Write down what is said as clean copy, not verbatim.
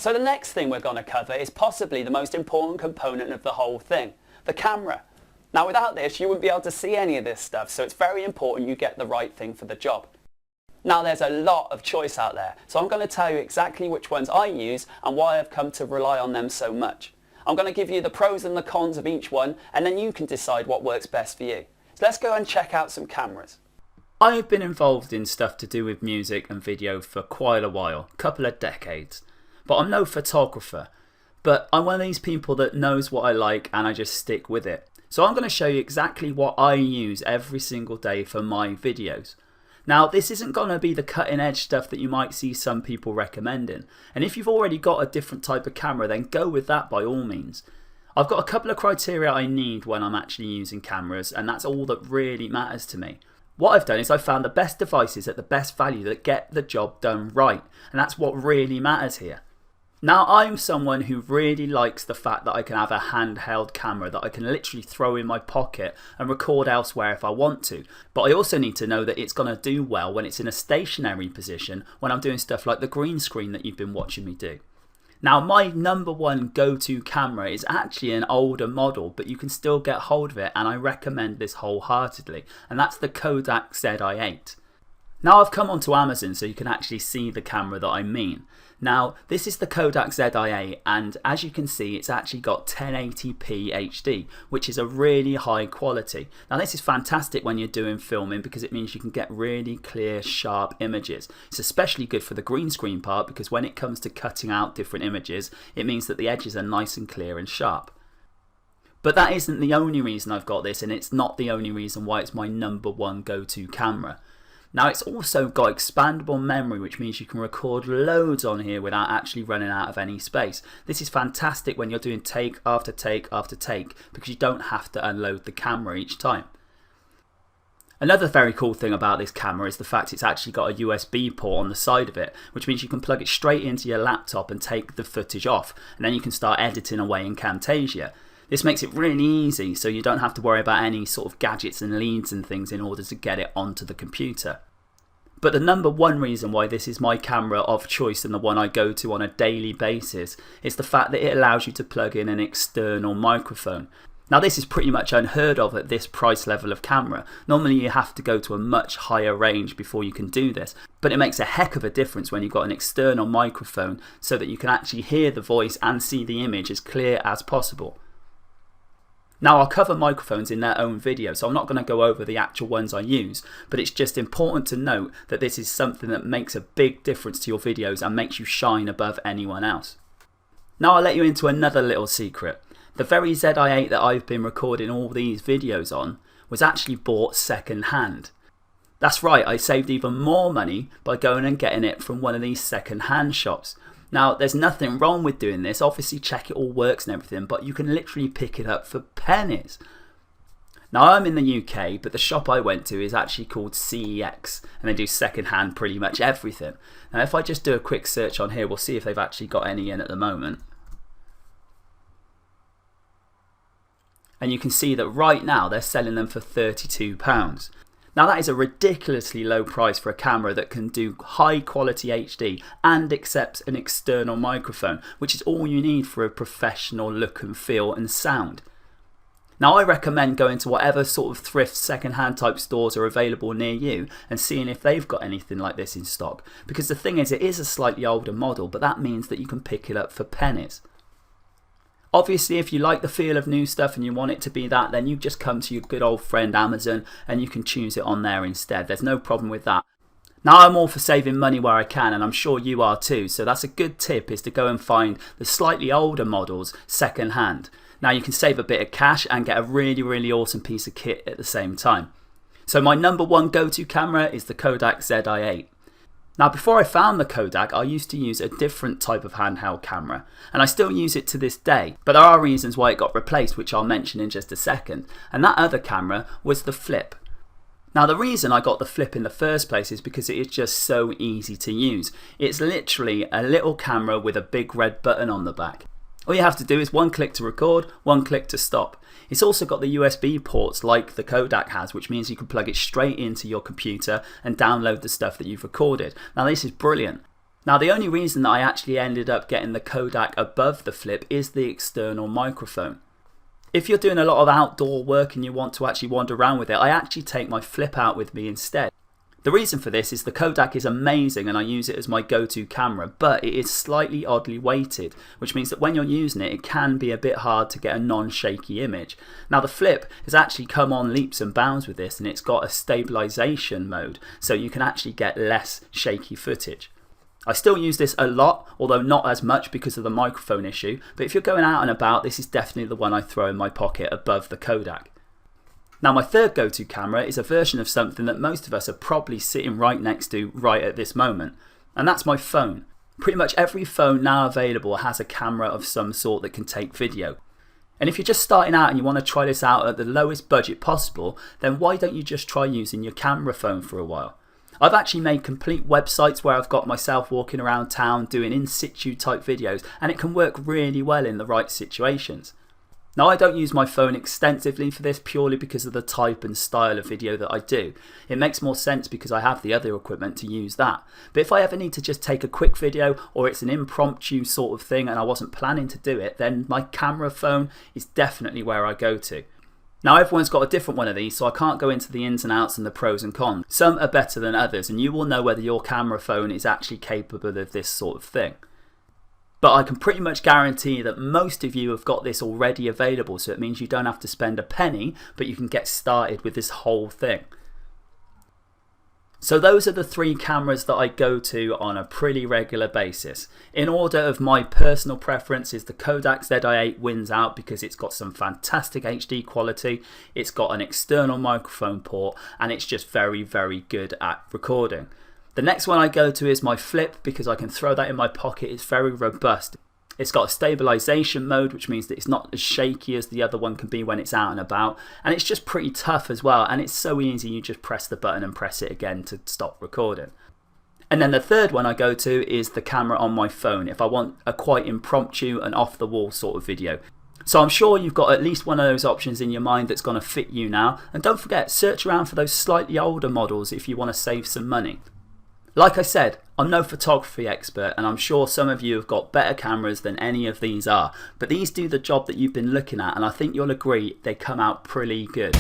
So the next thing we're going to cover is possibly the most important component of the whole thing, the camera. Now without this you wouldn't be able to see any of this stuff, so it's very important you get the right thing for the job. Now there's a lot of choice out there, so I'm going to tell you exactly which ones I use and why I've come to rely on them so much. I'm going to give you the pros and the cons of each one, and then you can decide what works best for you. So let's go and check out some cameras. I've been involved in stuff to do with music and video for quite a while, a couple of decades. But I'm no photographer, but I'm one of these people that knows what I like and I just stick with it. So I'm going to show you exactly what I use every single day for my videos. Now this isn't going to be the cutting edge stuff that you might see some people recommending, and if you've already got a different type of camera then go with that by all means. I've got a couple of criteria I need when I'm actually using cameras, and that's all that really matters to me. What I've done is I've found the best devices at the best value that get the job done right, and that's what really matters here. Now I'm someone who really likes the fact that I can have a handheld camera that I can literally throw in my pocket and record elsewhere if I want to, but I also need to know that it's going to do well when it's in a stationary position when I'm doing stuff like the green screen that you've been watching me do. Now my number one go-to camera is actually an older model, but you can still get hold of it and I recommend this wholeheartedly, and that's the Kodak ZI-8. Now I've come onto Amazon so you can actually see the camera that I mean. Now this is the Kodak ZI-8, and as you can see it's actually got 1080p HD, which is a really high quality. Now this is fantastic when you're doing filming because it means you can get really clear, sharp images. It's especially good for the green screen part because when it comes to cutting out different images it means that the edges are nice and clear and sharp. But that isn't the only reason I've got this, and it's not the only reason why it's my number one go-to camera. Now it's also got expandable memory, which means you can record loads on here without actually running out of any space. This is fantastic when you're doing take after take after take because you don't have to unload the camera each time. Another very cool thing about this camera is the fact it's actually got a USB port on the side of it, which means you can plug it straight into your laptop and take the footage off, and then you can start editing away in Camtasia. This makes it really easy so you don't have to worry about any sort of gadgets and leads and things in order to get it onto the computer. But the number one reason why this is my camera of choice and the one I go to on a daily basis is the fact that it allows you to plug in an external microphone. Now this is pretty much unheard of at this price level of camera. Normally you have to go to a much higher range before you can do this, but it makes a heck of a difference when you've got an external microphone so that you can actually hear the voice and see the image as clear as possible. Now I'll cover microphones in their own video, so I'm not going to go over the actual ones I use, but it's just important to note that this is something that makes a big difference to your videos and makes you shine above anyone else. Now I'll let you into another little secret. The very ZI-8 that I've been recording all these videos on was actually bought second hand. That's right, I saved even more money by going and getting it from one of these second hand shops. Now there's nothing wrong with doing this, obviously check it all works and everything, but you can literally pick it up for pennies. Now I'm in the UK, but the shop I went to is actually called CEX, and they do second hand pretty much everything. Now if I just do a quick search on here, we'll see if they've actually got any in at the moment. And you can see that right now they're selling them for £32. Now that is a ridiculously low price for a camera that can do high quality HD and accepts an external microphone, which is all you need for a professional look and feel and sound. Now I recommend going to whatever sort of thrift second-hand type stores are available near you and seeing if they've got anything like this in stock, because the thing is it is a slightly older model, but that means that you can pick it up for pennies. Obviously if you like the feel of new stuff and you want it to be that, then you just come to your good old friend Amazon and you can choose it on there instead. There's no problem with that. Now I'm all for saving money where I can, and I'm sure you are too, so that's a good tip, is to go and find the slightly older models second hand. Now you can save a bit of cash and get a really awesome piece of kit at the same time. So my number one go-to camera is the Kodak ZI-8. Now before I found the Kodak, I used to use a different type of handheld camera, and I still use it to this day, but there are reasons why it got replaced, which I'll mention in just a second, and that other camera was the Flip. Now the reason I got the Flip in the first place is because it is just so easy to use. It's literally a little camera with a big red button on the back. All you have to do is one click to record, one click to stop. It's also got the USB ports like the Kodak has, which means you can plug it straight into your computer and download the stuff that you've recorded. Now this is brilliant. Now the only reason that I actually ended up getting the Kodak above the Flip is the external microphone. If you're doing a lot of outdoor work and you want to actually wander around with it, I actually take my Flip out with me instead. The reason for this is the Kodak is amazing and I use it as my go-to camera, but it is slightly oddly weighted, which means that when you're using it, it can be a bit hard to get a non-shaky image. Now the Flip has actually come on leaps and bounds with this, and it's got a stabilization mode, so you can actually get less shaky footage. I still use this a lot, although not as much because of the microphone issue, but if you're going out and about, this is definitely the one I throw in my pocket above the Kodak. Now my third go-to camera is a version of something that most of us are probably sitting right next to right at this moment, and that's my phone. Pretty much every phone now available has a camera of some sort that can take video. And if you're just starting out and you want to try this out at the lowest budget possible, then why don't you just try using your camera phone for a while? I've actually made complete websites where I've got myself walking around town doing in situ type videos, and it can work really well in the right situations. Now I don't use my phone extensively for this purely because of the type and style of video that I do. It makes more sense because I have the other equipment to use that. But if I ever need to just take a quick video, or it's an impromptu sort of thing and I wasn't planning to do it, then my camera phone is definitely where I go to. Now everyone's got a different one of these, so I can't go into the ins and outs and the pros and cons. Some are better than others, and you will know whether your camera phone is actually capable of this sort of thing. But I can pretty much guarantee that most of you have got this already available, so it means you don't have to spend a penny, but you can get started with this whole thing. So those are the three cameras that I go to on a pretty regular basis. In order of my personal preferences, the Kodak ZI-8 wins out because it's got some fantastic HD quality, it's got an external microphone port, and it's just very, very good at recording. The next one I go to is my Flip because I can throw that in my pocket. It's very robust. It's got a stabilization mode, which means that it's not as shaky as the other one can be when it's out and about, and it's just pretty tough as well, and it's so easy, you just press the button and press it again to stop recording. And then the third one I go to is the camera on my phone if I want a quite impromptu and off the wall sort of video. So I'm sure you've got at least one of those options in your mind that's going to fit you now, and don't forget, search around for those slightly older models if you want to save some money. Like I said, I'm no photography expert, and I'm sure some of you have got better cameras than any of these are, but these do the job that you've been looking at, and I think you'll agree they come out pretty good.